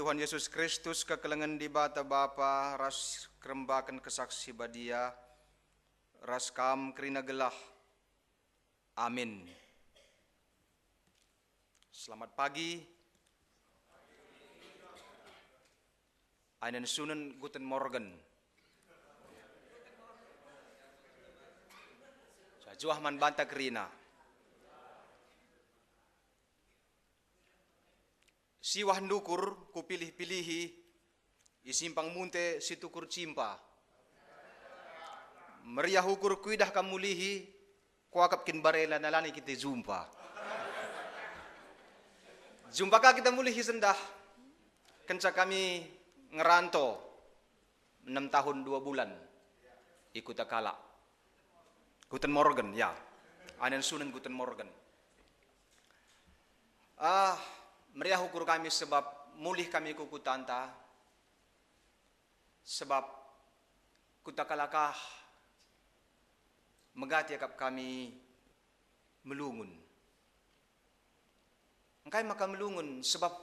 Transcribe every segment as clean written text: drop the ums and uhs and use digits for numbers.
Tuhan Yesus Kristus kekelengan di bata Bapa ras kerembakan kesaksi badia ras kam kerina gelah. Amin. Selamat pagi. Einen schönen guten Morgen. Juah man banta kerina. Siwah ndukur ku pilih-pilihi isimpang munte situkur cimpa. Meriah ukur kuidah kamulihi kuakap kin barela nalani kita jumpa. Jumpakah kita mulihi sendah. Kenca kami ngeranto 6 tahun 2 bulan ikut akala. Guten Morgen ya. Einen schönen guten Morgen. Meriah ukur kami sebab mulih kami kuku tanta sebab kutakalakah megati akap kami melungun. Engkai maka melungun sebab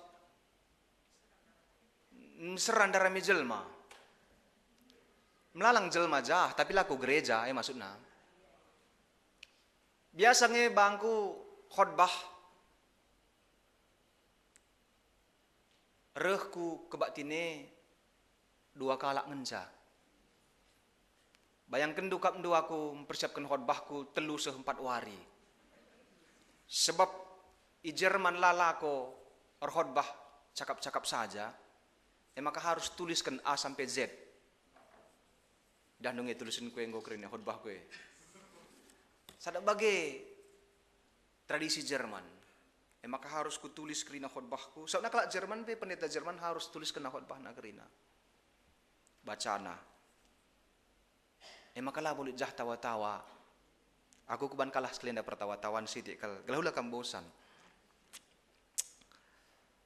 seran darami jelma. Melalang jelma jah tapi laku gereja maksudnya. Biasanya bangku khotbah rehku kebaktine 2 kalak ngenca. Bayangkan dukap ndu aku mempersiapkan khotbahku 3-4 wari. Sebab i Jerman lalako khotbah cakap-cakap saja, maka harus tuliskan A sampai Z. Dan nungi tulisin kue nggo keren khotbah kue. Sada bagai tradisi Jerman. Maka harus kutulis kerina khotbahku. Soalnya kalau Jerman pendeta Jerman harus tulis kena khotbah na kerina. Bacana. Maka lah boleh jah tawa-tawa. Aku kuban kalah sekalian pertawa-tawan sidik kal. Galaulah kam bosan.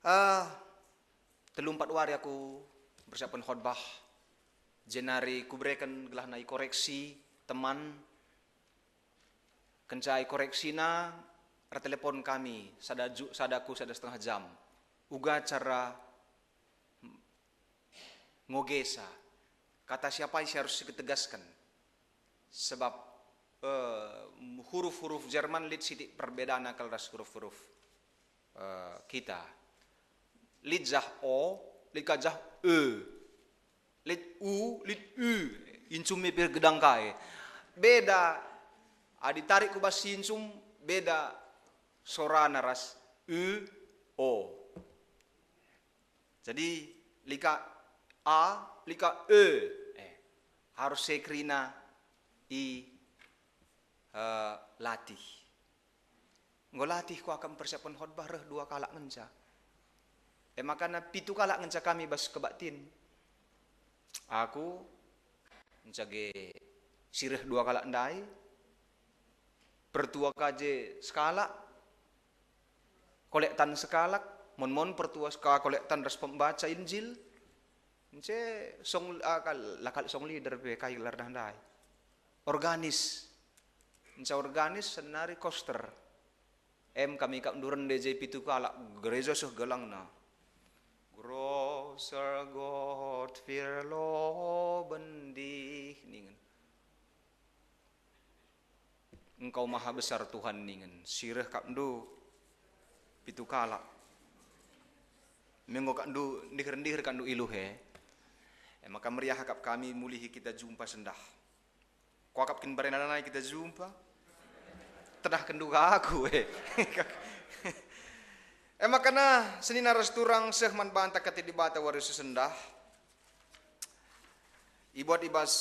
3-4 wari aku bersiapkan khotbah. Jenari kuberikan gelah nai koreksi teman. Kencai koreksina telepon kami, sadaku setengah jam. Uga cara ngogesa. Kata siapa yang harus ditegaskan. Sebab huruf-huruf Jerman lid sidik perbedaan akal ras huruf-huruf kita. Lid jah O, lid kajah E. Lid U, lid U. Insum mepir gedang kae. Beda. Ditarik kubas insum beda. Sorana ras U, O. Jadi lika A, lika E. Harus sekrina I latih. Nggo latih ku akan persiapkan khotbah 2 kalak ngenca. Makana 7 kalak ngenca kami bas kebatin. Aku mencage sirih 2 kalak ndai. Pertua kaje skala kolektan sekalak, mon pertua ska kolektan res pembaca Injil. Ence song lakal song leader be kai lar dandai. Organis. Ence organis senari koster. Kami kap duren DJ pitu kalak gereja seh gelangna. Großer Gott wir loben dich ningen. Engkau maha besar Tuhan ningen. Sireh kap ndu pitu kalak. Menggo kandu ndir-ndir kandu iluhe. Maka meriah akap kami mulihi kita jumpa sendah. Ku akap kin barenana kita jumpa. Tedah kendu aku makana senina resturang seh man banta kati di bata waris sendah. Ibuat ibas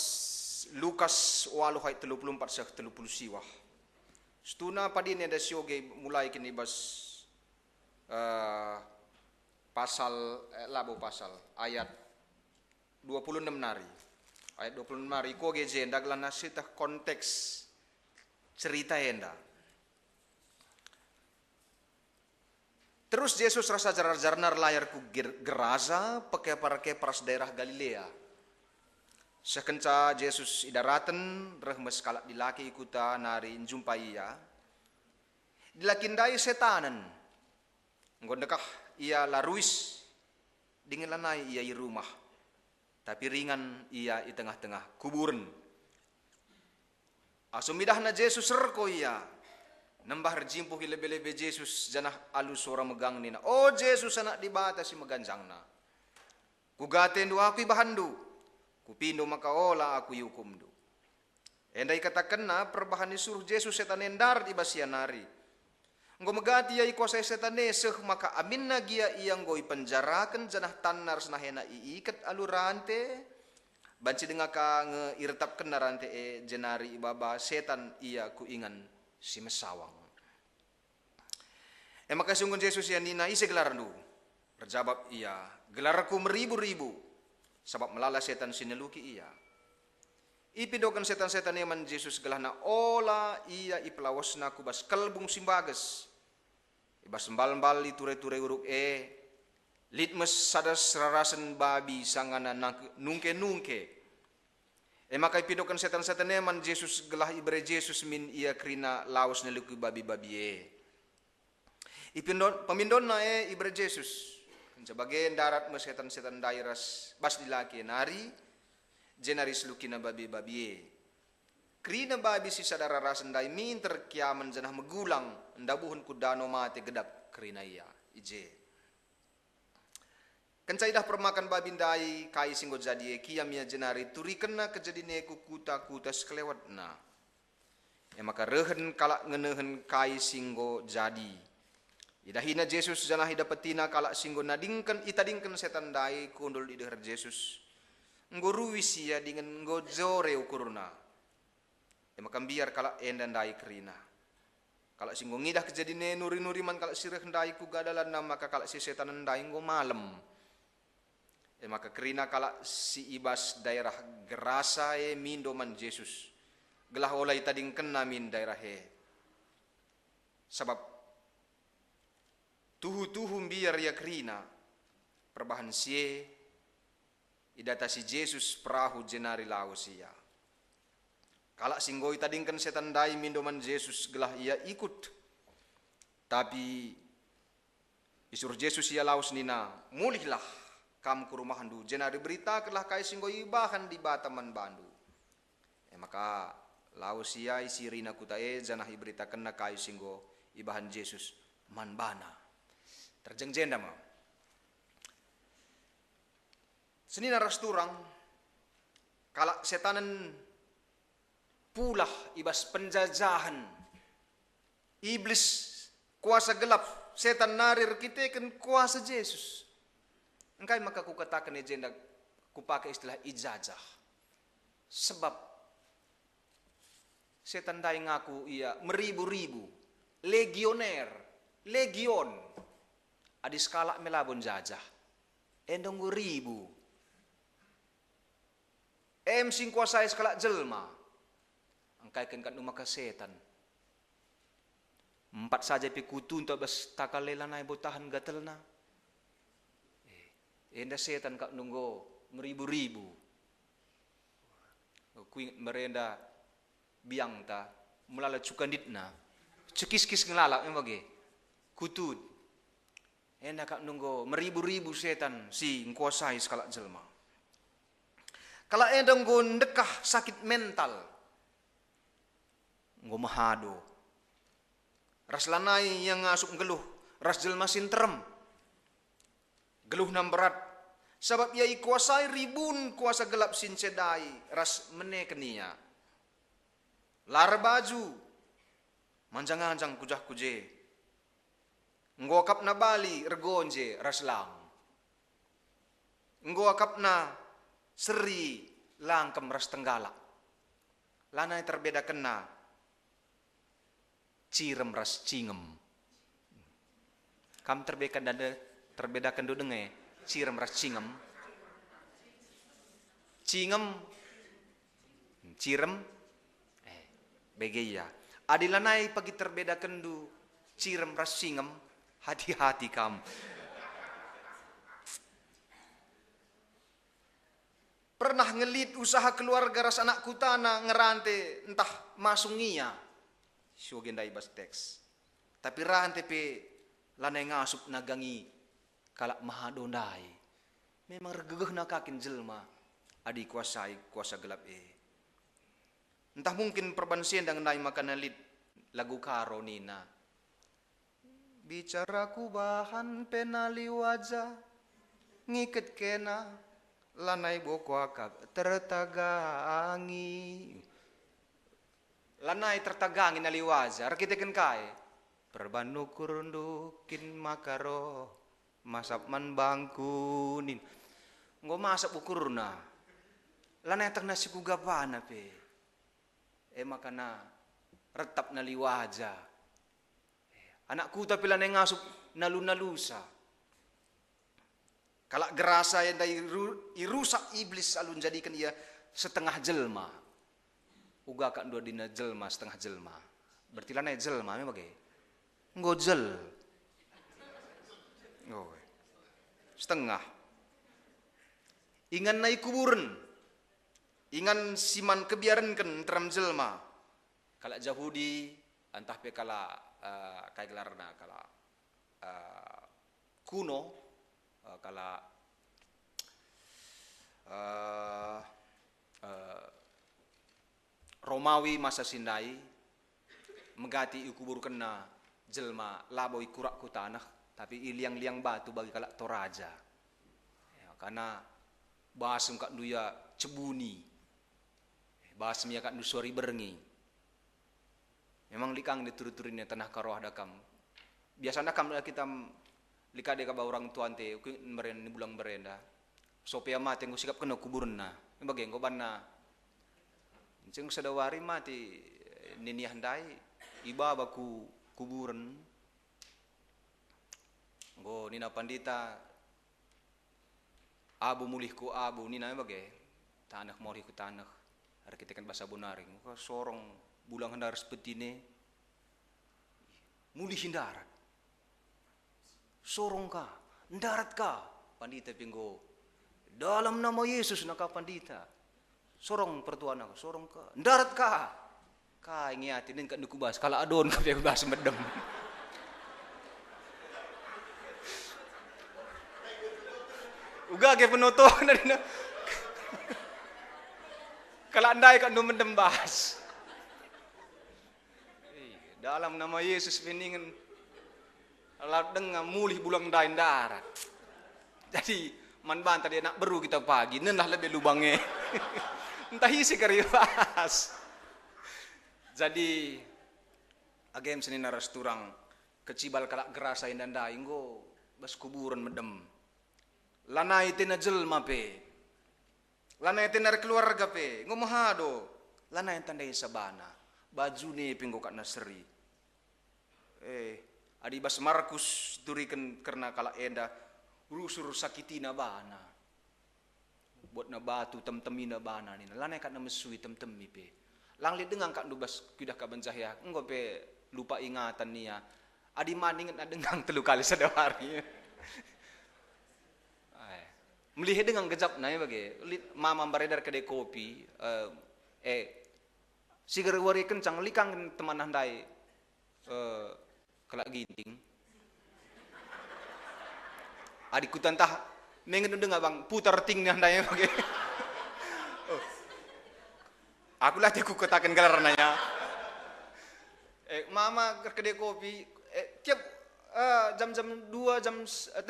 Lukas 8:34 seh 30 siwah. Stuna padine ada sioge mulai kini ibas pasal ayat 26 nari. Ayat 26 nari ko geje ndaglan nasita konteks cerita enda. Terus Yesus rasa jar-jarnar layar ku geraza pakai paras daerah Galilea. Sekenca Yesus idaraten rehmes kalak dilaki ikuta nari jumpai ia. Dilakindai setanan. Ngondekah ia laruis Dingin lanai ia i rumah. Tapi ringan ia i tengah-tengah kuburan. Asumidahna Jesus serko ia. Nambah rejimpuh lebe-lebe Jesus janah alus suara megang nina. Oh Jesus anak dibatasi meganjangna. Kugaten do aku ibahandu. Kupindo makaola aku yukumdu. Endai katakan na perbahan suruh Jesus setan endar di basianari. Ngo megati ya ikuasai setan neseh maka amin na gia iyang goi penjarakan janah tanar senahena iikat alurante. Banci dengar ka ngeirtap kenarante jenari ibaba setan iya kuingan si mesawang. Maka sungguh Jesus ya nina isi gelarnu. Berjawab iya, gelarku meribu-ribu. Sebab melala setan sineluki iya. Ipidokan setan-setan yaman Jesus gelahna ola iya ipelawasna kubas kalbung simbages. Ibas mbal-mbal iture-ture uruk litmes sadas rarasan babi sangana nungke-nungke. Maka ipidokan setan-setan yaman Jesus gelah ibre Jesus min iya krina lawas neluki babi-babi Pemindon na ibre Jesus. Sebagai darat setan-setan dairas bas dilaki nari jenari selukina babi-babi krina babi si sadara rasan dai min terkiaman jenah megulang ndabuhun kudano mate gedap krina iya ije kencaidah permakan babi dai kai singgo jadi kiam ya jenari turi kena kejadine kukuta-kuta sekelewatna maka rehen kalak ngenehen kai singgo jadi idahina Jesus janah hidapetina kalak singgo nadingkan itadingkan setan dai kundul idehar Jesus nggoruwis ya dengan ngojore ukurna maka biar kalak endan dai kerina kalak singgo ngidah kejadine nuri-nuri man kalak sireh dai ku gadalan maka kalak si setan dai nggo malem maka kerina kalak si ibas daerah gerasa mindo man Jesus gelah olai tadingkan namin daerah sebab tuhu-tuhu biar ya kerina perbahan sie idatasi Jesus perahu jenari lausia. Kalak singgoi tadingkan setan dai mindoman Jesus gelah ia ikut. Tapi isur Jesus ia laus nina mulihlah kam ke rumah handu jenari berita kelah kai singgoi bahan di bataman bandu. Maka lausia isi rina kutae janah iberitakan na kai singgo ibahan Jesus manbana. Terjengjenda ma. Senina rasturang kalak setanan pulah ibas penjajahan iblis kuasa gelap setan narir kita kan kuasa Jesus. Engkai maka ku katakan agenda ku pakai istilah ijazah. Sebab setan dai ngaku ia meribu-ribu legioner legion adis kalak melabon jajah endong ribu sing kuasai sekalak jelma angkai kan maka setan 4 saja pikutu untuk bas takalela na botahan gatelna enda setan kak nunggu meribu-ribu kui merenda biang ta mulala cukanditna cekis-kis ngelala bagi kutut enda kak nunggu meribu-ribu setan si ngkuasai sekalak jelma. Kalau enda ngondekah sakit mental, ngomahado, ras lanai yang ngasup geluh, ras jelma sinterem, geluh nam berat, sebab ia kuasai ribun kuasa gelap sincedai, ras menekenia, lar baju, manjang-anjang kujah kuje, ngokap na bali regonje ras lang, ngokap na seri langkem ras tenggala. Lana terbeda kena cirem ras cingem. Kam terbedakan do denge cirem ras cingem. Cingem cirem begeya. Adilanai pagi terbedakan do cirem ras cingem, hati-hati kam. Pernah ngelit usaha keluarga ras anak kutana ngerante entah masungia. Syugenda ibas teks. Tapi rante pe lanai ngasup nagangi kalak mahadondai. memang regegeh nakakin jelma adi kuasa gelap entah mungkin perbansian dengan nai makan lid lagu karo nina bicaraku bahan penali wajah ngiket kena lanai boko akak tertagangi lanai tertagangi nali wajah rakitekan kai perbanu kurundukin makaro masap man bangkunin ngo masak ukurna lanai tak nasi kugapana pe makana retap nali wajah anakku tapi lanai ngasup nalusa kalak gerasa yang dari irusak iblis alun jadikan ia setengah jelma uga kak dua dina jelma setengah jelma berarti lanai jelma memang bagai ngojel setengah ingan naik kuburan ingan siman kebiarankan teram jelma kalak Yahudi entah pe kala kai gelarna kala kuno kala Romawi masa Sindai megati ikubur kena jelma laboi kurak ku tanah tapi iliang-liang batu bagi kalak toraja ya, karena bahasum kak duya cebuni bahasum ya kak du suari berengi memang likang diturut-turinnya tanah karoh dakam biasa dakam kita likade ka orang tuante meren bulang berenda sopia mati ngo sikap kena kuburna bagi ngo banna ceng sedawari mati nini handai iba baku kuburan ngo nina pandita abu mulih ku abu nina bagi tanah molih ku tanah arkitekan bahasa bonaring ko sorong bulang handar sepetine mulih hindarat sorong ka ndarat ka pandita pinggo dalam nama Yesus naka pandita sorong pertuana ka sorong ka ndarat ka ngiatin din ka nukubas kala adon ka bahas medem uga ke penutup na din kala andai ka nu medem bahas dalam nama Yesus peningan alat dengan mulih bulang dain darat. Jadi man bantah dia nak beru kita pagi, nenlah lebih lubangnya. Entah isi keribas. Jadi agem seni naras turang kecibal kalak gerasain dan daing go bas kuburan medem. Lanai tina jelma pe. Lanai tina keluarga pe. Ngomahado. Lanai tandai sabana. Baju ni pinggo kak nasri. Adi bas Markus turikan karena kala enda rusur sakitina bana buat na batu tem-temina bana ni lanai kat na mesui tem-temi pe lang li dengang kat dubas kudah ka banjahya engko pe lupa ingatan niya adi maningan na dengang 3 kali sedawari melihat dengan gejap na bagi mama beredar kedai kopi sigar wari kencang likang teman handai kelak ginting adikku tantah mengen dengar bang putar ting ni handai bagi aku lah tiku katakan gelarnanya mama kedai kopi tiap jam-jam 2 jam 3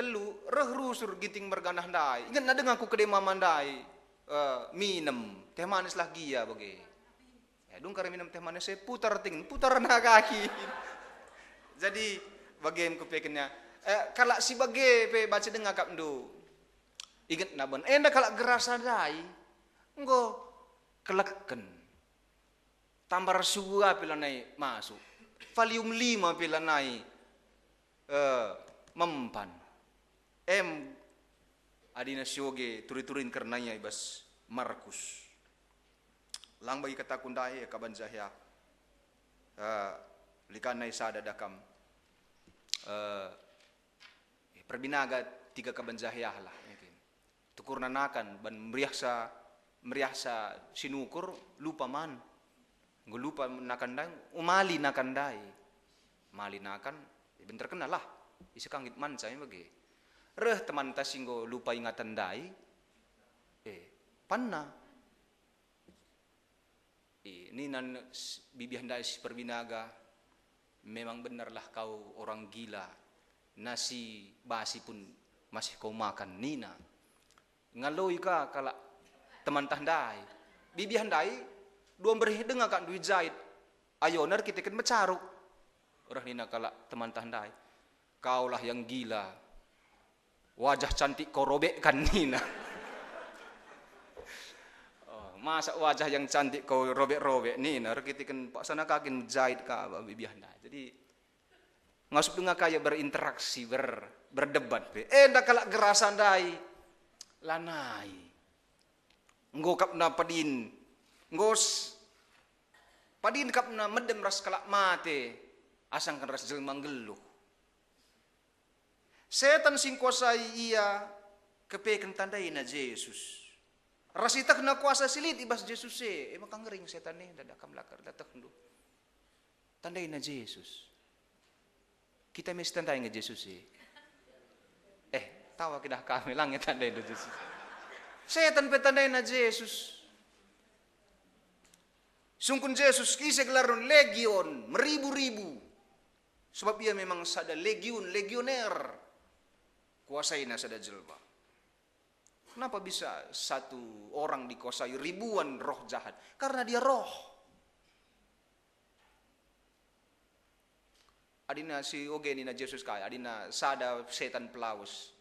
reh rusur ginting berganah handai ingat na dengar aku kedai mama handai minum teh manis lah gia bagi dung kare minum teh manis saya putar ting putar na kaki jadi bagian kupekennya kalau si bagi pe baca dengar kap ndu ingat naban enda kalau gerasa dai engko keleken tambar suga pila nai masuk valium 5 pila nai mempan adina syoge turi-turin karenanya ibas Markus lang bagi kata kundai kaban jahya likan nai sada dakam perbinaga 3 kaban jahya lah tukur nanakan ban meriahsa sinukur lupa man lupa nakandai umali nakandai mali nakan bentar kenal lah isi kangit man saya bagi Reh teman ta singgo lupa ingatan dai. Panna. Ini nan bibihan dai si perbinaga. Memang benarlah kau orang gila. Nasi basi pun masih kau makan nina. Ngaloi ka kala teman tahandai. Bibihan dai dua berhi dengar kan duit jahit. Ayoner kita kan mecaruk. Orang nina kala teman tahandai. Kaulah yang gila. Wajah cantik kau robekkan nina. Masa wajah yang cantik kau robek-robek nina. Kita kan paksana kakin jahit ka bibihan dai. Jadi ngasup dengan kaya berinteraksi, berdebat. Ndak kalak gerasan dai. Lanai. Ngokap na padin. Ngos. Padin kap na medem ras kalak mate. Asang kan ras jelmang geluh. Setan sing kuasai ia. Kepekan tandai na Yesus. Rasita kena kuasa silit ibas Yesus makang ngering setan ni. Dadakam lakar datak ndu. Tandai na Yesus. Kita mesti tandai nga Yesus tawa kita kami lang yang tandai na Yesus. Setan pe tandai na Yesus. Sungkun Yesus kisah gelaron legion, meribu-ribu. Sebab ia memang sada legioner. Kuasai na sada jelma. Kenapa bisa satu orang dikuasai ribuan roh jahat? Karena dia roh. Adina si ogeni na Yesus kaya, adina sada setan pelaus.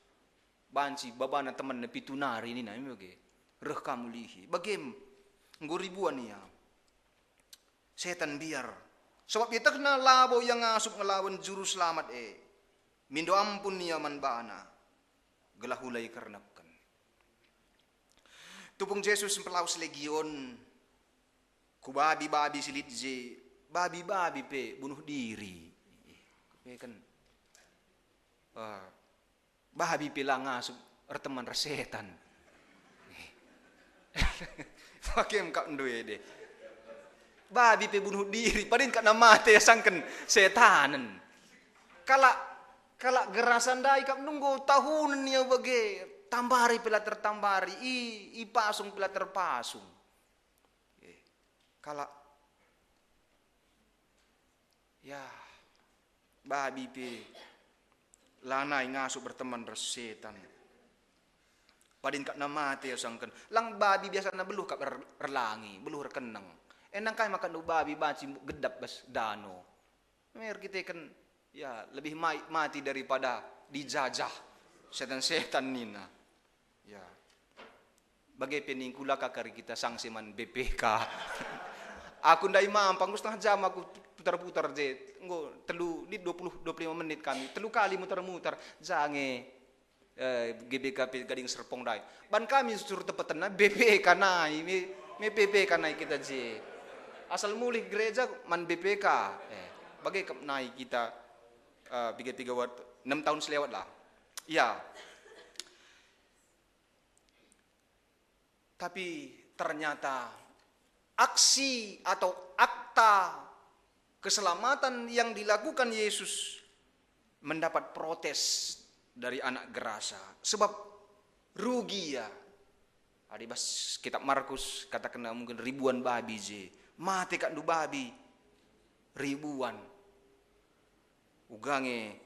Banci babana teman na pitunari ni na imyoge. Reh kamu lihi. Bagem ribuan niya. Setan biar. Sebab dia kena labo yang ngasup ngelawan juru selamat Mindo ampun niya man bana. Gelahulai karnapkan. Tupung Yesus pelaus legion. Kubabi-babi silit babi-babi pe bunuh diri. Kan babi pilang ngasup erteman resetan. Pakem kak ndoe de. Babi pe bunuh diri padin kak namate sangken setanen. Kala gerasan dai kak nunggu tahunan ya bage tambari pila tertambari i pasung pila terpasung. Kala ya babi pe lanai ngasup berteman resetan. Padin kak namate sangken. Lang babi biasa na beluh kak erlangi, beluh rekenang. Enang kaya makan babi baci gedap bas dano. Mer kita kan ya lebih mati daripada dijajah setan-setan nina. Ya. Bagai peningkula kakari kita sangsiman BPK. Aku ndai mampang setengah jam aku putar-putar je. Engko telu ni 25 menit kami. Telu kali muter-muter jange GBK Gading Serpong dai. Ban kami suruh tepeten BPK nai me BPK nai kita je. Asal mulih gereja man BPK. Bagai naik kita 3 6 tahun selewat lah. Ya. Tapi ternyata aksi atau akta keselamatan yang dilakukan Yesus mendapat protes dari anak gerasa. Sebab rugi ya. Adibas kitab Markus katakan mungkin ribuan babi je. Mati kak du babi ribuan. Ugange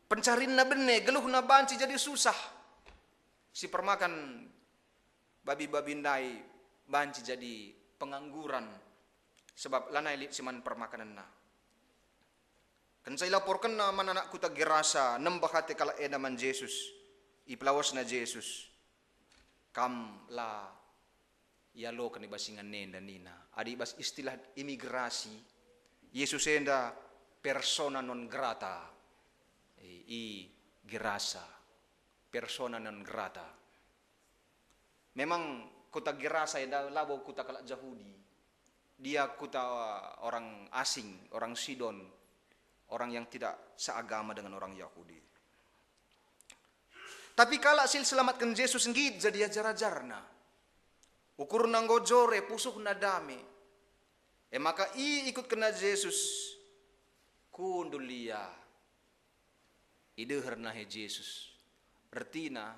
pencarin na bene geluh na banci jadi susah. Si permakan babi-babi ndai banci jadi pengangguran. Sebab lanai lit siman permakanan na. Kan saya laporkan na man anak kuta gerasa nembah hati kala edaman Yesus. Ipelawas na Yesus. Kam la yalo kan ibasingan nenda nina. Adi bas istilah imigrasi. Yesus enda persona non grata. Gerasa. Persona non grata. Memang kota gerasa enda labo kota kalak Yahudi. Dia kota orang asing, orang Sidon. Orang yang tidak seagama dengan orang Yahudi. Tapi kalau sil selamatkan Yesus ngid jadi ajar-ajarna. Ukur nanggojore pusuk nadame. Maka ikut kena Yesus. Kundulia. Ide herna he Yesus. Artinya,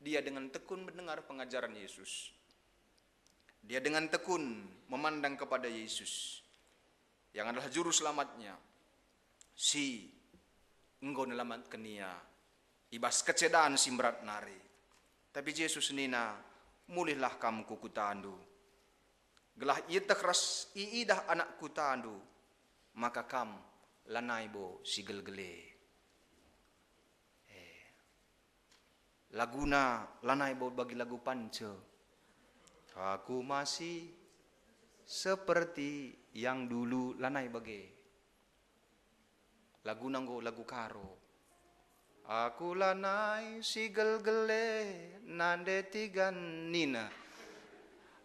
dia dengan tekun mendengar pengajaran Yesus. Dia dengan tekun memandang kepada Yesus, yang adalah juru selamatnya. Si engkau nelamatkan ia, ibas kecedaan si berat nari. Tapi Yesus nina, mulihlah kamu kuku tandu. Gelah ia tekras iidah anakku tandu, maka kam lanai bo si gelgele. Laguna lanai bo bagi lagu pance. Aku masih seperti yang dulu lanai bagi. Lagu nanggo lagu karo. Aku lanai si gelgele nande tigan nina.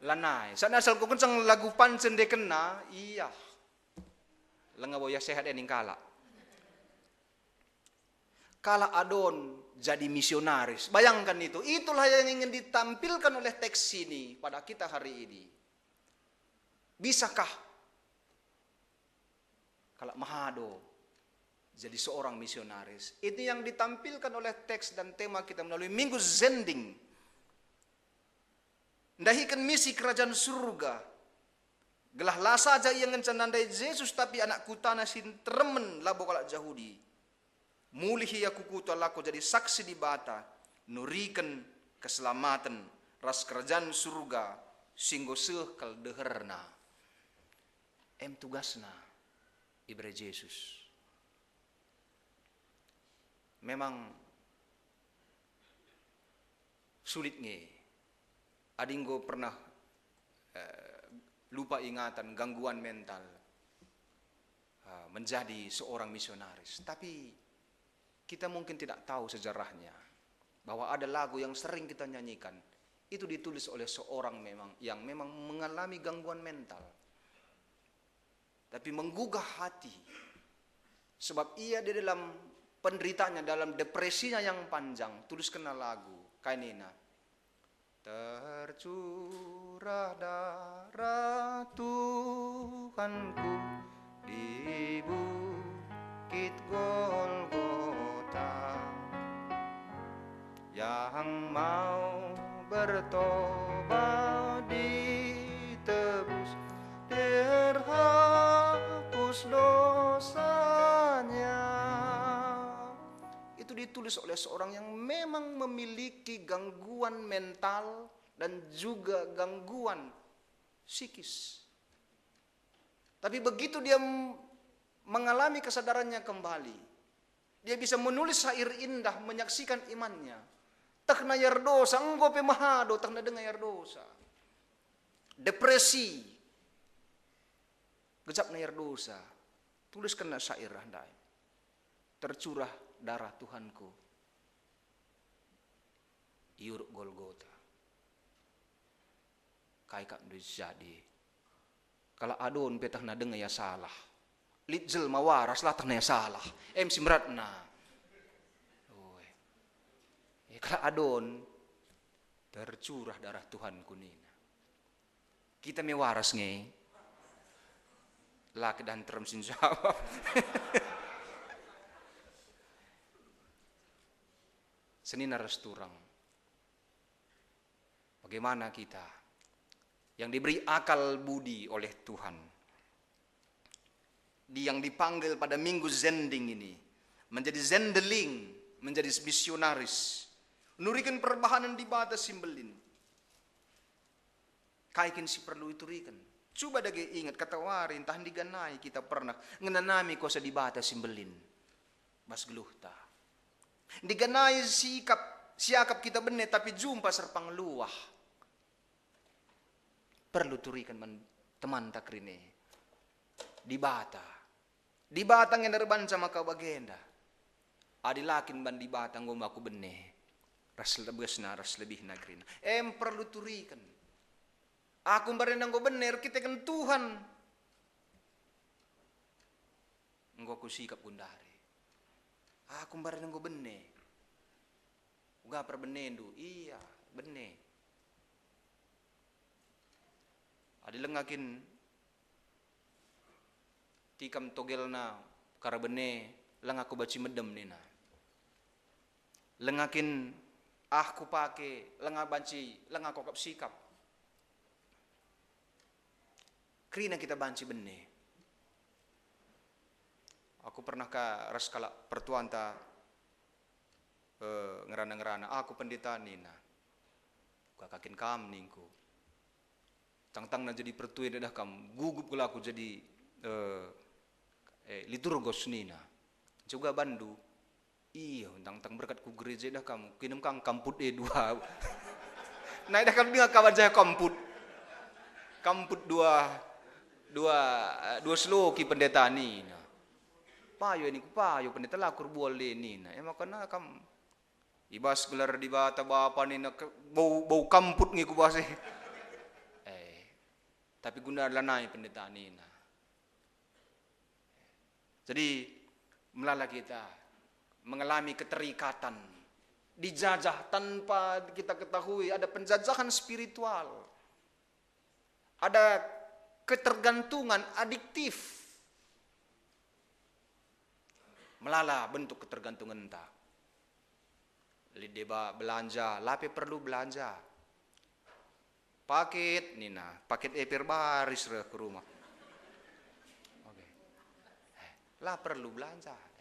Lanai. Sana asal ko kencang lagu pancen de kena, iya. Lenga boya sehat ening kala. Kala adon jadi misionaris. Bayangkan itu. Itulah yang ingin ditampilkan oleh teks ini pada kita hari ini. Bisakah kalau Mahado jadi seorang misionaris? Itu yang ditampilkan oleh teks dan tema kita melalui Minggu Zending. Dahikan misi kerajaan surga. Gelah lah saja yang ngencanandai Yesus tapi anak kutana sin teremen labo kalak Yahudi. Mulihi aku kutu lako jadi saksi di bata. Nurikan keselamatan ras kerajaan surga singgo sekal deherna. Tugasna ibre Yesus. Memang sulit nge. Adinggo pernah lupa ingatan, gangguan mental, menjadi seorang misionaris. Tapi kita mungkin tidak tahu sejarahnya, bahwa ada lagu yang sering kita nyanyikan, itu ditulis oleh seorang yang memang mengalami gangguan mental, tapi menggugah hati, sebab ia di dalam penderitaannya, dalam depresinya yang panjang, tuliskanlah lagu kainina. Tercurah darah Tuhanku di bukit Golgota, yang mau bertobat ditebus, terhapus dosanya. Itu ditulis oleh seorang yang memang memiliki gangguan mental dan juga gangguan psikis. Tapi begitu dia mengalami kesadarannya kembali, dia bisa menulis syair indah menyaksikan imannya. Tak nayar dosa, engkau pemahado, tak nadengayar dosa. Depresi, gejap nayar dosa. Tuliskanlah syair handai. Tercurah darah Tuhanku iur Golgota. Kai kak jadi. Kalau adon petah nadeng ya salah. Litjel mawaras lah tah ya salah. Simratna. Kalau adon tercurah darah Tuhanku nina. Kita mewaras nge. Laki dan terem sin jawab. Senina resturang. Bagaimana kita yang diberi akal budi oleh Tuhan, yang dipanggil pada Minggu Zending ini menjadi zendeling, menjadi misionaris, nurikan perbahanan di batas simbelin. Kaikin si perlu iturikan. Coba dage ingat katawarin tahan diganai kita pernah ngenanami kosa di batas simbelin. Bas geluhta. Diganai siakap kita benih tapi jumpa serpang luah. Perlu turikan teman takrine. Di bata yang nerbanca maka bagenda. Adilakin ban di bata ngomong aku benih. Ras lebih nagrina. Perlu turikan. Aku berenang go bener kita kan Tuhan. Engkau ku sikap gundari. Aku berenang go benih. Uga perbenendu. Iya, benih. Adi lengakin tikam togelna karabene lang aku baci medem nina. lengakin aku pakai, lenga banci, lenga kokap sikap. Krina kita banci benne. Aku pernah ka ras kala pertuan ta ngerana-ngerana, aku pendeta nina. Kakakin kam ningku. Tang-tang na jadi pertuan dah kam, gugup gula aku jadi liturgos nina. Juga bandu. Iya, tang-tang berkat ku gereja dah kamu. Kinam kang kamput dua. Naik dah kam dengar kawan saya kamput. Kamput dua sloki pendeta ni. Payo ini ku payo pendeta lakur boleh ni. Makanya kam ibas gelar di bata bapa ni bau kamput ngi ku bahasa. Tapi guna lanai pendeta ni. Jadi melala kita mengalami keterikatan, dijajah tanpa kita ketahui, ada penjajahan spiritual, ada ketergantungan adiktif, melala bentuk ketergantungan entah. Lideba belanja, lape perlu belanja, paket nina, paket eper baris ke rumah, oke, lah perlu belanja.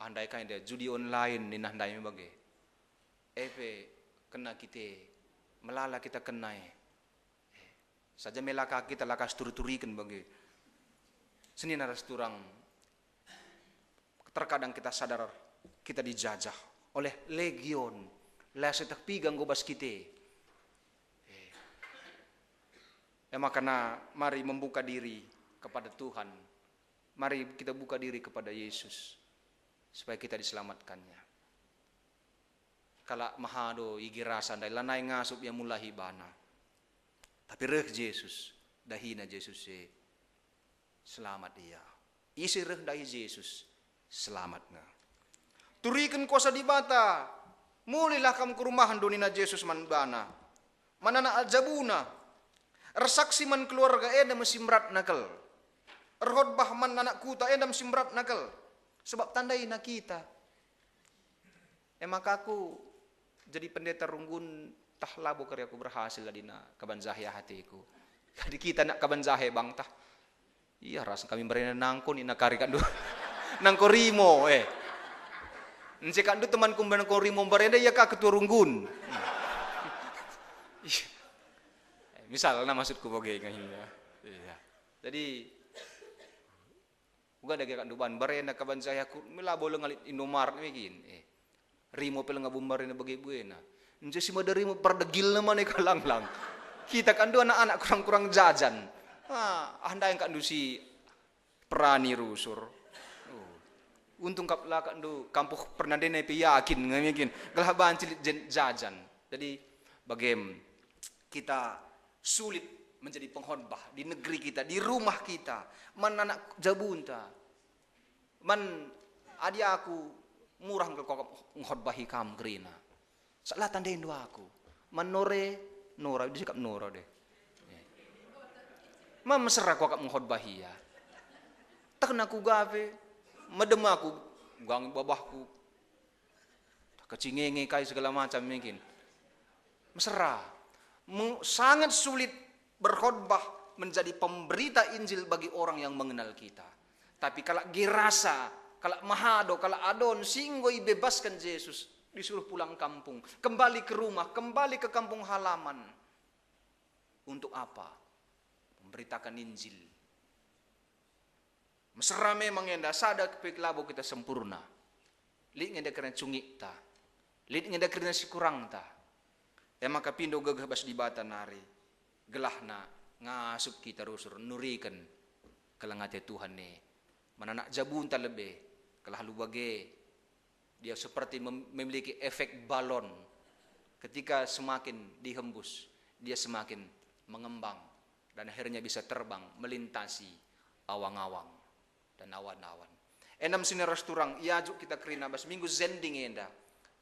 Andai kan dia judi online ni nandai bagi. Kena kita melala kita kenai. Saja melaka kita lakas turi-turikan bagi. Seni naras turang. Terkadang kita sadar kita dijajah oleh legion. Lesetak pigang gobas kita. Makanya mari membuka diri kepada Tuhan. Mari kita buka diri kepada Yesus. Supaya kita diselamatkannya. Kala mahado igirasan dai lanai ngasup yang mulahi bana. Tapi reh Yesus, dahina Yesus selamat dia. Isi reh dahi Yesus selamat nga. Turikan kuasa di bata. Mulilah kamu ke rumahan donina Yesus man bana. Manana aljabuna. Resaksi man keluarga edam simrat nakal. Erhodbah man anak kuta edam simrat nakal. Sebab tandai na kita. Maka aku jadi pendeta runggun tah labo karya aku berhasil ladina kabanzahe hatiku. Jadi kita nak kabanzahe bang tah. Iya rasa kami berena nangko ni nakarikan do. Nangko rimo Ncekan do temanku nangko rimo berenda iya ka ketua runggun. Misalnya maksudku bagaimana iya. Jadi uga dagi kan duban barena kaban saya ku melabo lengalit Indomaret migin rimo pela ngabumbarena bagi buena nje si madarimo pardegil naman kalanglang kita kan do anak-anak kurang-kurang jajan anda yang kan do si perani rusur untung kap la kan do kampuh pernah dene pe yakin ngamikin galah bancilit jajan. Jadi bagaimana kita sulit menjadi pengkhotbah di negeri kita, di rumah kita. Man anak jabunta. Man adi aku murah ke kok ngkhotbahi kam gerina. Salah tandain dua aku. Man nora disikap nora deh. Man mesra kok ngkhotbahi ya. Tak aku gawe medem aku gang babahku. Kecingenge kai segala macam mungkin. Mesra. Sangat sulit berkhotbah menjadi pemberita Injil bagi orang yang mengenal kita. Tapi kalau girasa, kalau mahado, kalau adon, singgoi bebaskan Yesus, disuruh pulang kampung, kembali ke rumah, kembali ke kampung halaman. Untuk apa? Memberitakan Injil. Mesra memang yang sada kepiklabo kita sempurna. Lit ngenda kena cungik ta. Lit ngenda kena sikurang ta. Maka pindo gagah bas di bata nari. Gelahna ngasup kita rusur nurikan kelangate Tuhan ni mananak jabun ta lebih kelah lu bage dia seperti memiliki efek balon ketika semakin dihembus dia semakin mengembang dan akhirnya bisa terbang melintasi awang-awang dan awan-awan. Enam sini resturang iajuk kita kerina bas minggu zending enda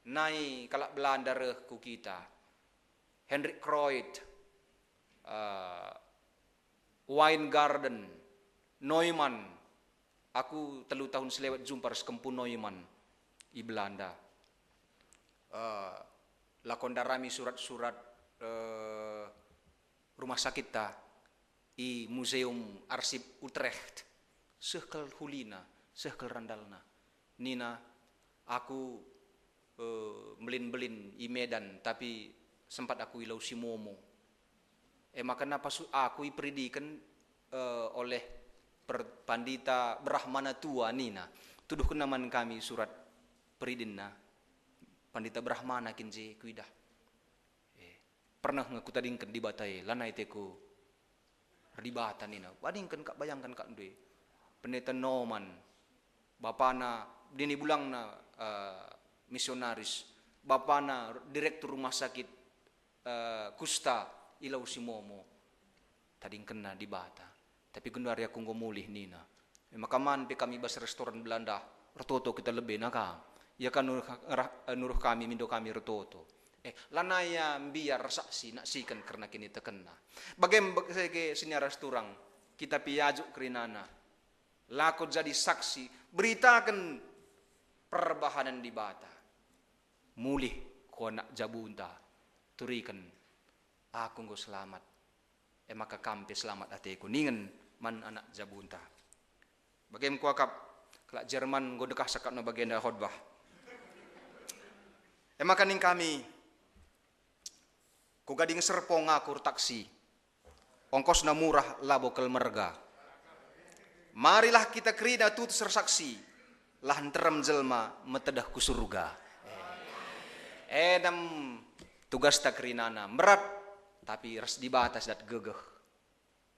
nai kalak Belanda reh ku kita Hendrik Kroit Weingarten, Neumann. Aku telu tahun selewat jumpa sekempu Neumann. i Belanda. Lakon darami surat-surat rumah sakit ta i Museum Arsip Utrecht. Sehkel hulina, sehkel randalna. Nina, aku melin-belin i Medan, tapi sempat aku ilau si Momo. Maka kenapa aku iperidikan oleh Pandita Brahmana tua Nina. Tuduh kenaman kami surat peridinna. Pandita Brahmana kinje kuidah. Pernah ngaku tadingkan di batai, lanai teku ribata Nina. Wadingkan kak bayangkan kak ndue. Pendeta Noman, bapana dini bulangna misionaris, bapana direktur rumah sakit kusta ilau si Momo. Tading kena di bata. Tapi gendari aku ngomulih Nina. Makaman pe kami bas restoran Belanda. Rototo kita lebih nakang. Ya kan nuruh kami mindo kami rototo. Lanaya biar saksi nak sikan karena kini terkena. Bagaimana ke sini restoran kita piajuk kerinana. Lakot jadi saksi, beritakan perbahanan di bata. Mulih ko nak jabunta, turikan aku nggo selamat. Maka kampe selamat ateku ningen man anak jabunta. Bagaimana kuakap kelak Jerman nggo dekah sakat no bagian khotbah. Maka ning kami ku gading serpong ngakur taksi. Ongkos na murah labo kel merga. Marilah kita kerida tut sersaksi. Lahan terem jelma metedah ku surga. Edam tugas tak kerinana berat tapi ras di batas dat gegeh.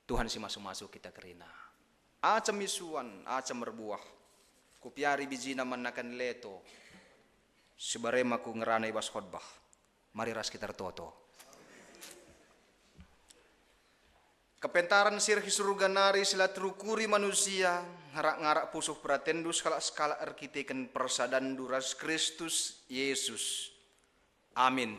Tuhan si masuk-masuk kita kerina. Acam isuan, acam berbuah. Kupiari biji naman nakan leto. Sebarema ku ngeranai bas khotbah. Mari ras kita toto. Kepentaran sirhi surga nari sila terukuri manusia, ngarak-ngarak pusuh pratendus skala arkiteken persadan duras Kristus Yesus. Amin.